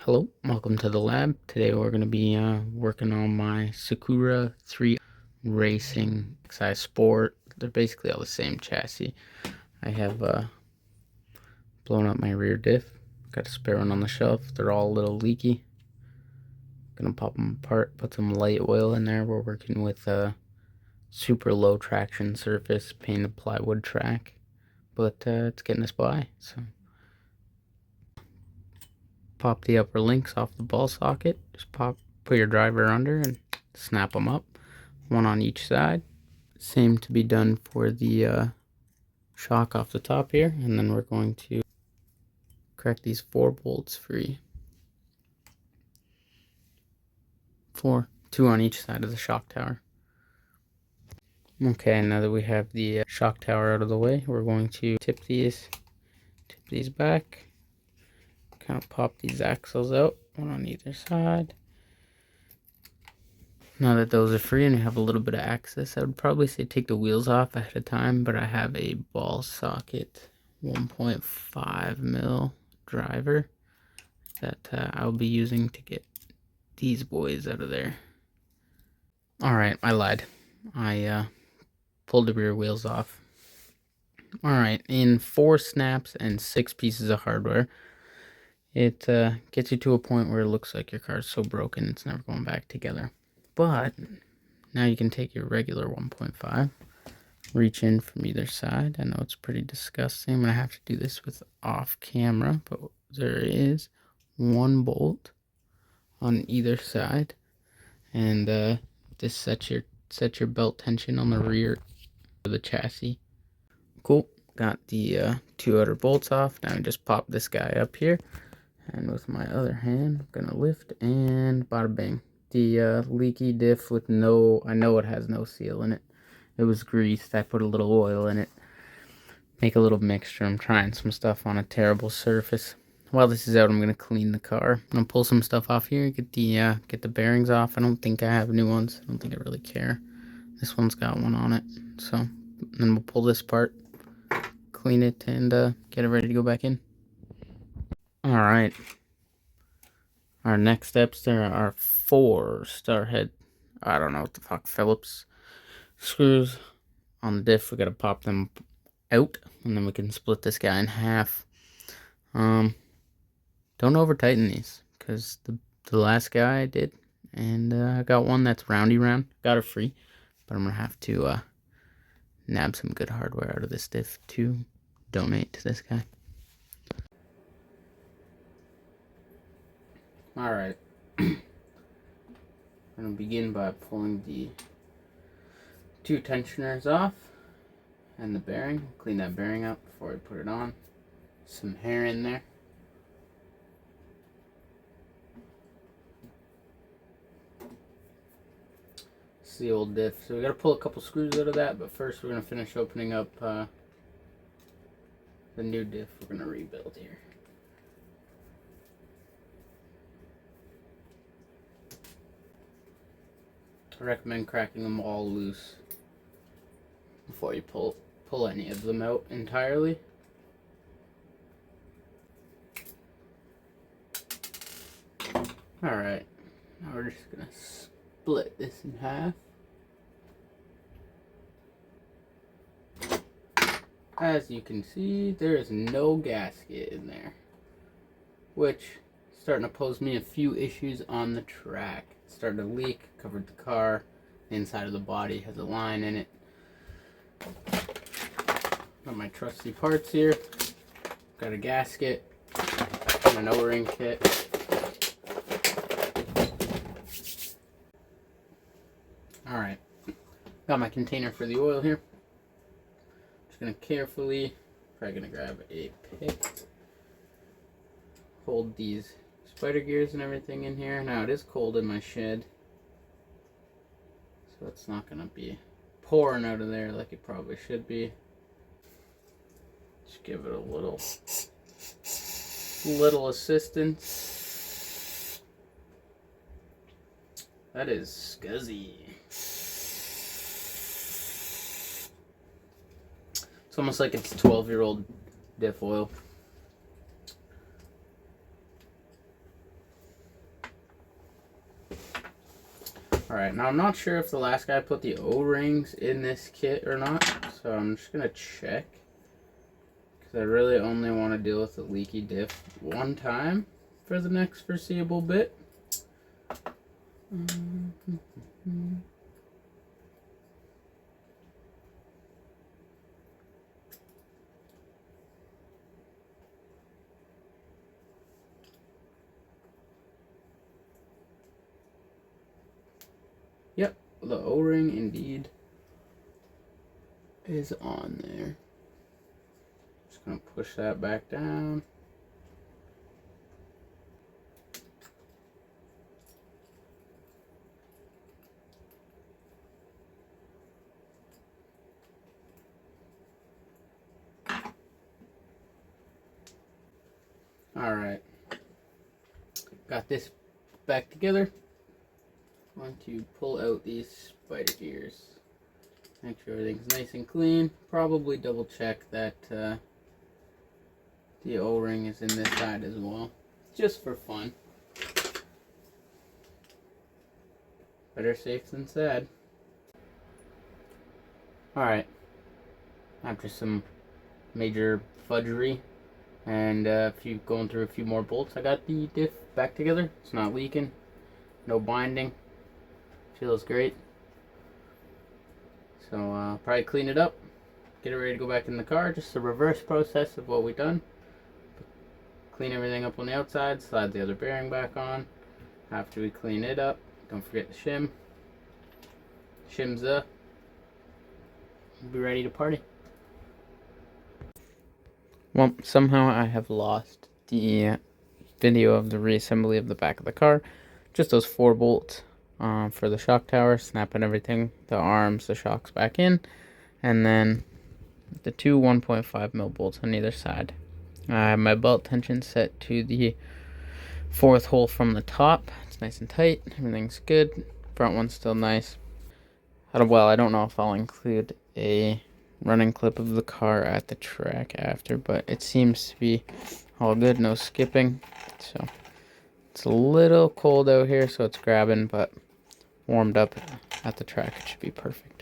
Hello, welcome to the lab. Today we're going to be working on my Sakura 3racing XIS Sport. They're basically all the same chassis. I have blown up my rear diff. Got a spare one on the shelf. They're all a little leaky. Gonna pop them apart, put some light oil in there. We're working with a super low traction surface, painted plywood track, but it's getting us by. So pop the upper links off the ball socket. Just put your driver under and snap them up, one on each side. Same to be done for the shock off the top here, and then we're going to crack these 4 bolts free. 4, 2 on each side of the shock tower. Okay, now that we have the shock tower out of the way, we're going to tip these back, kind of pop these axles out, one on either side. Now that those are free and we have a little bit of access, I would probably say take the wheels off ahead of time, but I have a ball socket 1.5 mil driver that I'll be using to get these boys out of there. Alright, I lied. I pulled the rear wheels off. Alright, in 4 snaps and 6 pieces of hardware, it gets you to a point where it looks like your car's so broken it's never going back together. But now you can take your regular 1.5, reach in from either side. I know it's pretty disgusting. I'm going to have to do this with off camera, but there is 1 bolt on either side. And this sets your belt tension on the rear of the chassis. Cool. Got the 2 outer bolts off. Now I just pop this guy up here. And with my other hand, I'm going to lift and bada bang. The leaky diff with I know it has no seal in it. It was greased. I put a little oil in it. Make a little mixture. I'm trying some stuff on a terrible surface. While this is out, I'm gonna clean the car. I'm gonna pull some stuff off here. Get the bearings off. I don't think I have new ones. I don't think I really care. This one's got one on it. So then we'll pull this part, clean it, and get it ready to go back in. All right. Our next steps, there are 4 Starhead, I don't know what the fuck, Phillips screws on the diff. We gotta pop them out, and then we can split this guy in half. Don't over tighten these, because the last guy I did, and I got one that's roundy round, got it free, but I'm gonna have to nab some good hardware out of this diff to donate to this guy. Alright, I'm going to begin by pulling the 2 tensioners off and the bearing. Clean that bearing up before I put it on. Some hair in there. It's the old diff. So we got to pull a couple screws out of that, but first we're going to finish opening up the new diff we're going to rebuild here. I recommend cracking them all loose before you pull any of them out entirely. Alright, now we're just gonna split this in half. As you can see, there is no gasket in there, which is starting to pose me a few issues on the track. It started to leak, covered the car, the inside of the body has a line in it. Got my trusty parts here. Got a gasket and an O-ring kit. Alright, got my container for the oil here. Just gonna carefully, probably gonna grab a pick, hold these spider gears and everything in here. Now it is cold in my shed, so it's not gonna be pouring out of there like it probably should be. Just give it a little assistance. That is scuzzy. It's almost like it's 12-year-old diff oil. Alright, now I'm not sure if the last guy put the O-rings in this kit or not, so I'm just going to check. Because I really only want to deal with the leaky diff one time for the next foreseeable bit. Yep, the O-ring indeed is on there. Just gonna push that back down. Alright, got this back together. Want to pull out these spider ears. Make sure everything's nice and clean. Probably double check that the O-ring is in this side as well. Just for fun. Better safe than sad. Alright. After some major fudgery and going through a few more bolts, I got the diff back together. It's not leaking. No binding. Feels great. So probably clean it up, get it ready to go back in the car. Just the reverse process of what we've done. Clean everything up on the outside, slide the other bearing back on. After we clean it up, don't forget the shim. Shim's up. We'll be ready to party. Well, somehow I have lost the video of the reassembly of the back of the car. Just those 4 bolts. For the shock tower, snapping everything, the arms, the shocks back in, and then the 2 1.5mm bolts on either side. I have my belt tension set to the 4th hole from the top. It's nice and tight, everything's good. Front one's still nice. Well, I don't know if I'll include a running clip of the car at the track after, but it seems to be all good, no skipping. So it's a little cold out here, so it's grabbing, but warmed up at the track, it should be perfect.